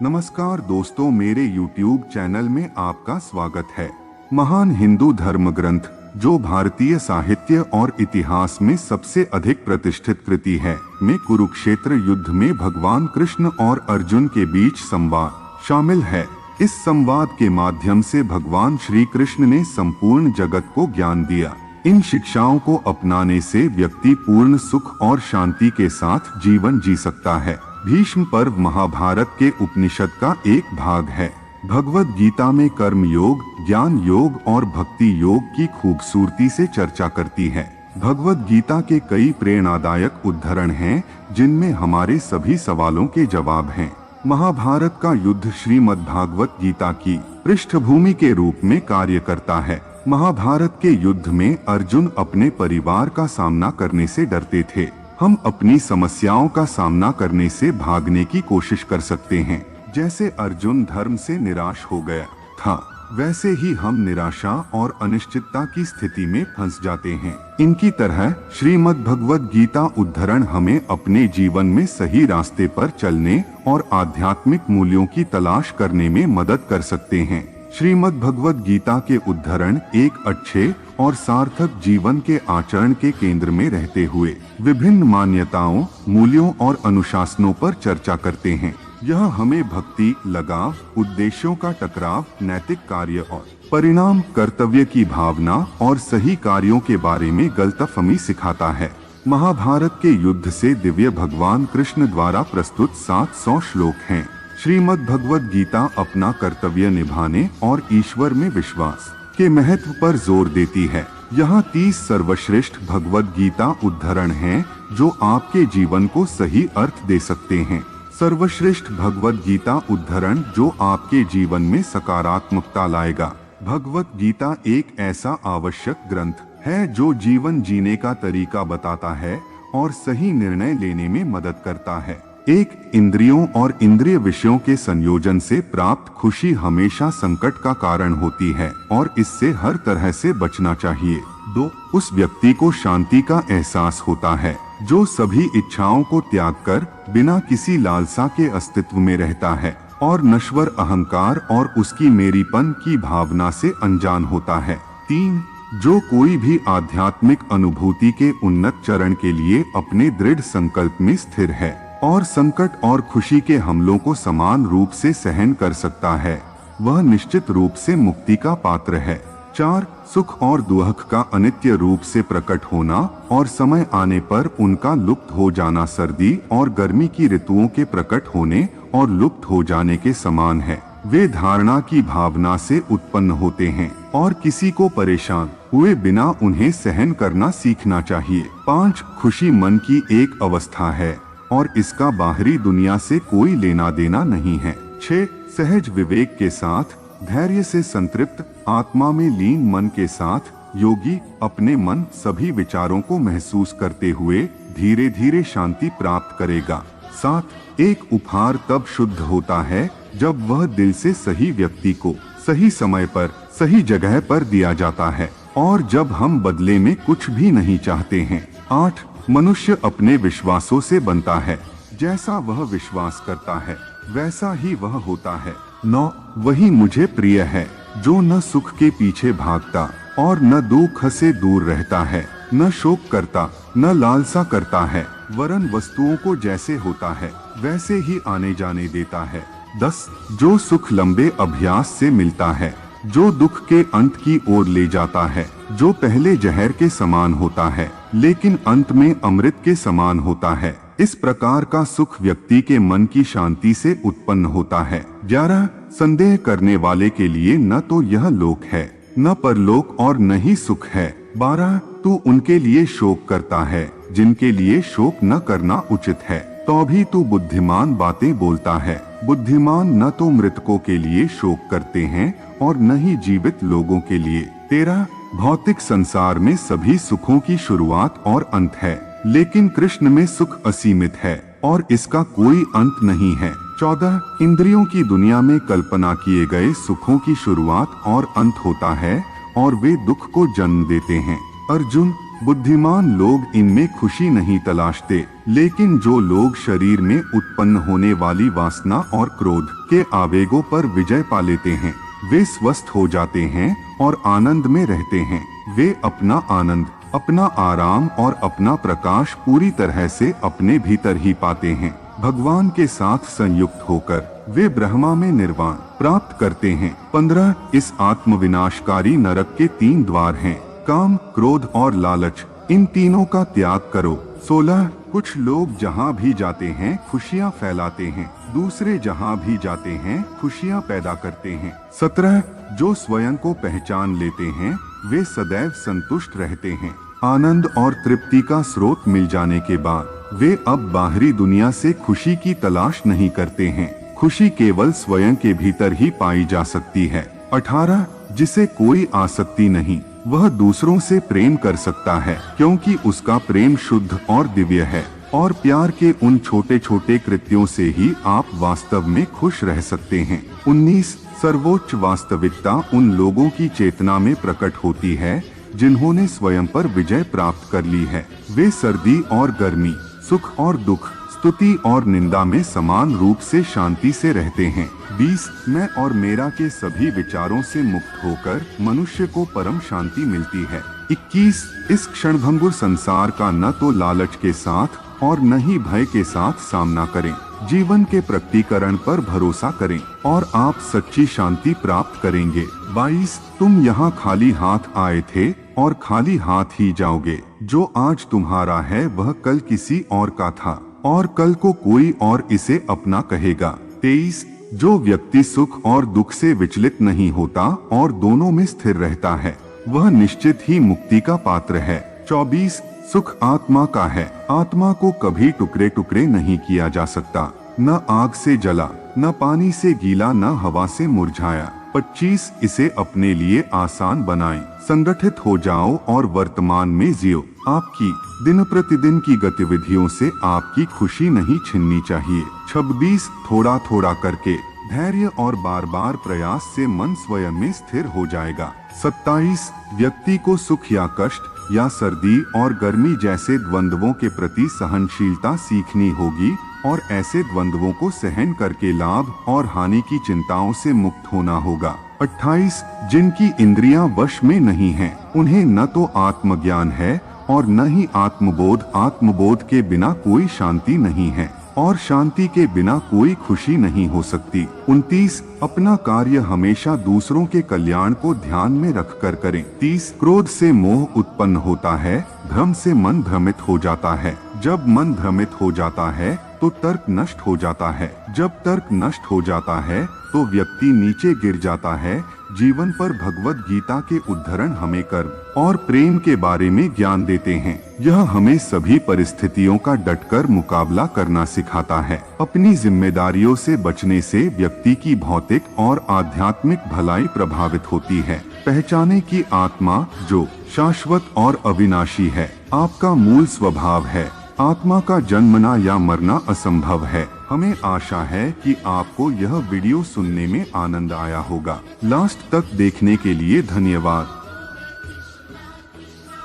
नमस्कार दोस्तों, मेरे YouTube चैनल में आपका स्वागत है। महान हिंदू धर्म ग्रंथ जो भारतीय साहित्य और इतिहास में सबसे अधिक प्रतिष्ठित कृति है में कुरुक्षेत्र युद्ध में भगवान कृष्ण और अर्जुन के बीच संवाद शामिल है। इस संवाद के माध्यम से भगवान श्री कृष्ण ने संपूर्ण जगत को ज्ञान दिया। इन शिक्षाओं को अपनाने से व्यक्ति पूर्ण सुख और शांति के साथ जीवन जी सकता है। भीष्म पर्व महाभारत के उपनिषद का एक भाग है। भगवद गीता में कर्म योग, ज्ञान योग और भक्ति योग की खूबसूरती से चर्चा करती है। भगवद गीता के कई प्रेरणादायक उद्धरण हैं, जिनमें हमारे सभी सवालों के जवाब हैं। महाभारत का युद्ध श्रीमद् भागवत गीता की पृष्ठभूमि के रूप में कार्य करता है। महाभारत के युद्ध में अर्जुन अपने परिवार का सामना करने से डरते थे। हम अपनी समस्याओं का सामना करने से भागने की कोशिश कर सकते हैं। जैसे अर्जुन धर्म से निराश हो गया था, वैसे ही हम निराशा और अनिश्चितता की स्थिति में फंस जाते हैं। इनकी तरह श्रीमद् भगवद गीता उद्धरण हमें अपने जीवन में सही रास्ते पर चलने और आध्यात्मिक मूल्यों की तलाश करने में मदद कर सकते हैं। श्रीमद् भगवद गीता के उद्धरण एक अच्छे और सार्थक जीवन के आचरण के केंद्र में रहते हुए विभिन्न मान्यताओं, मूल्यों और अनुशासनों पर चर्चा करते हैं। यह हमें भक्ति, लगाव, उद्देश्यों का टकराव, नैतिक कार्य और परिणाम, कर्तव्य की भावना और सही कार्यों के बारे में गलतफहमी सिखाता है। महाभारत के युद्ध से दिव्य भगवान कृष्ण द्वारा प्रस्तुत 700 श्लोक हैं। श्रीमद् भगवद गीता अपना कर्तव्य निभाने और ईश्वर में विश्वास के महत्व पर जोर देती है। यहाँ 30 सर्वश्रेष्ठ भगवद गीता उद्धरण हैं, जो आपके जीवन को सही अर्थ दे सकते हैं। सर्वश्रेष्ठ भगवद गीता उद्धरण जो आपके जीवन में सकारात्मकता लाएगा। भगवद गीता एक ऐसा आवश्यक ग्रंथ है जो जीवन जीने का तरीका बताता है और सही निर्णय लेने में मदद करता है। एक, इंद्रियों और इंद्रिय विषयों के संयोजन से प्राप्त खुशी हमेशा संकट का कारण होती है और इससे हर तरह से बचना चाहिए। 2, उस व्यक्ति को शांति का एहसास होता है जो सभी इच्छाओं को त्याग कर बिना किसी लालसा के अस्तित्व में रहता है और नश्वर अहंकार और उसकी मेरीपन की भावना से अनजान होता है। 3, जो कोई भी आध्यात्मिक अनुभूति के उन्नत चरण के लिए अपने दृढ़ संकल्प में स्थिर है और संकट और खुशी के हमलों को समान रूप से सहन कर सकता है, वह निश्चित रूप से मुक्ति का पात्र है। 4, सुख और दुख का अनित्य रूप से प्रकट होना और समय आने पर उनका लुप्त हो जाना सर्दी और गर्मी की ऋतुओं के प्रकट होने और लुप्त हो जाने के समान है। वे धारणा की भावना से उत्पन्न होते हैं और किसी को परेशान हुए बिना उन्हें सहन करना सीखना चाहिए। 5, खुशी मन की एक अवस्था है और इसका बाहरी दुनिया से कोई लेना देना नहीं है। 6, सहज विवेक के साथ धैर्य से संतृप्त आत्मा में लीन मन के साथ योगी अपने मन सभी विचारों को महसूस करते हुए धीरे धीरे शांति प्राप्त करेगा। 7, एक उपहार तब शुद्ध होता है जब वह दिल से सही व्यक्ति को सही समय पर सही जगह पर दिया जाता है और जब हम बदले में कुछ भी नहीं चाहते हैं। 8, मनुष्य अपने विश्वासों से बनता है, जैसा वह विश्वास करता है वैसा ही वह होता है। 9, वही मुझे प्रिय है जो न सुख के पीछे भागता और न दुख से दूर रहता है, न शोक करता न लालसा करता है, वरन वस्तुओं को जैसे होता है वैसे ही आने जाने देता है। 10, जो सुख लंबे अभ्यास से मिलता है, जो दुख के अंत की ओर ले जाता है, जो पहले जहर के समान होता है लेकिन अंत में अमृत के समान होता है। इस प्रकार का सुख व्यक्ति के मन की शांति से उत्पन्न होता है। 11, संदेह करने वाले के लिए न तो यह लोक है न परलोक और न ही सुख है। 12, तू उनके लिए शोक करता है जिनके लिए शोक न करना उचित है, तो भी तू बुद्धिमान बातें बोलता है। बुद्धिमान न तो मृतकों के लिए शोक करते हैं और न ही जीवित लोगों के लिए। 13, भौतिक संसार में सभी सुखों की शुरुआत और अंत है, लेकिन कृष्ण में सुख असीमित है और इसका कोई अंत नहीं है। 14, इंद्रियों की दुनिया में कल्पना किए गए सुखों की शुरुआत और अंत होता है और वे दुख को जन्म देते हैं। अर्जुन, बुद्धिमान लोग इनमें खुशी नहीं तलाशते लेकिन जो लोग शरीर में उत्पन्न होने वाली वासना और क्रोध के आवेगों पर विजय पा लेते हैं, वे स्वस्थ हो जाते हैं और आनंद में रहते हैं। वे अपना आनंद, अपना आराम और अपना प्रकाश पूरी तरह से अपने भीतर ही पाते हैं। भगवान के साथ संयुक्त होकर वे ब्रह्मा में निर्वाण प्राप्त करते हैं। 15 इस आत्मविनाशकारी नरक के 3 द्वार हैं, काम, क्रोध और लालच। इन तीनों का त्याग करो। 16 कुछ लोग जहाँ भी जाते हैं खुशियाँ फैलाते हैं, दूसरे जहाँ भी जाते हैं खुशियाँ पैदा करते हैं। 17 जो स्वयं को पहचान लेते हैं वे सदैव संतुष्ट रहते हैं। आनंद और तृप्ति का स्रोत मिल जाने के बाद वे अब बाहरी दुनिया से खुशी की तलाश नहीं करते हैं। खुशी केवल स्वयं के भीतर ही पाई जा सकती है। 18 जिसे कोई आसक्ति नहीं, वह दूसरों से प्रेम कर सकता है, क्योंकि उसका प्रेम शुद्ध और दिव्य है, और प्यार के उन छोटे छोटे कृत्यों से ही आप वास्तव में खुश रह सकते हैं। 19 सर्वोच्च वास्तविकता उन लोगों की चेतना में प्रकट होती है जिन्होंने स्वयं पर विजय प्राप्त कर ली है। वे सर्दी और गर्मी, सुख और दुख, स्तुति और निंदा में समान रूप से शांति से रहते हैं। 20 मैं और मेरा के सभी विचारों से मुक्त होकर मनुष्य को परम शांति मिलती है। 21 इस क्षणभंगुर संसार का न तो लालच के साथ और न ही भय के साथ सामना करें। जीवन के प्रकटीकरण पर भरोसा करें और आप सच्ची शांति प्राप्त करेंगे। 22 तुम यहाँ खाली हाथ आए थे और खाली हाथ ही जाओगे। जो आज तुम्हारा है वह कल किसी और का था और कल को कोई और इसे अपना कहेगा। 23 जो व्यक्ति सुख और दुख से विचलित नहीं होता और दोनों में स्थिर रहता है वह निश्चित ही मुक्ति का पात्र है। 24 सुख आत्मा का है, आत्मा को कभी टुकड़े टुकड़े नहीं किया जा सकता, न आग से जला, न पानी से गीला, न हवा से मुरझाया। 25 इसे अपने लिए आसान बनाएं, संगठित हो जाओ और वर्तमान में जियो। आपकी दिन प्रतिदिन की गतिविधियों से आपकी खुशी नहीं छिननी चाहिए। 26 थोड़ा थोड़ा करके धैर्य और बार बार प्रयास से मन स्वयं में स्थिर हो जाएगा। 27 व्यक्ति को सुख या कष्ट या सर्दी और गर्मी जैसे द्वंद्वों के प्रति सहनशीलता सीखनी होगी और ऐसे द्वंद्वों को सहन करके लाभ और हानि की चिंताओं से मुक्त होना होगा। 28 जिनकी इंद्रियां वश में नहीं हैं, उन्हें न तो आत्मज्ञान है और न ही आत्मबोध। आत्मबोध के बिना कोई शांति नहीं है और शांति के बिना कोई खुशी नहीं हो सकती। 29 अपना कार्य हमेशा दूसरों के कल्याण को ध्यान में रखकर करें। 30 क्रोध से मोह उत्पन्न होता है, भ्रम से मन भ्रमित हो जाता है। जब मन भ्रमित हो जाता है तो तर्क नष्ट हो जाता है। जब तर्क नष्ट हो जाता है तो व्यक्ति नीचे गिर जाता है। जीवन पर भगवत गीता के उद्धरण हमें कर्म और प्रेम के बारे में ज्ञान देते हैं। यह हमें सभी परिस्थितियों का डटकर मुकाबला करना सिखाता है। अपनी जिम्मेदारियों से बचने से व्यक्ति की भौतिक और आध्यात्मिक भलाई प्रभावित होती है। पहचाने की आत्मा जो शाश्वत और अविनाशी है आपका मूल स्वभाव है। आत्मा का जन्मना या मरना असंभव है। हमें आशा है कि आपको यह वीडियो सुनने में आनंद आया होगा। लास्ट तक देखने के लिए धन्यवाद।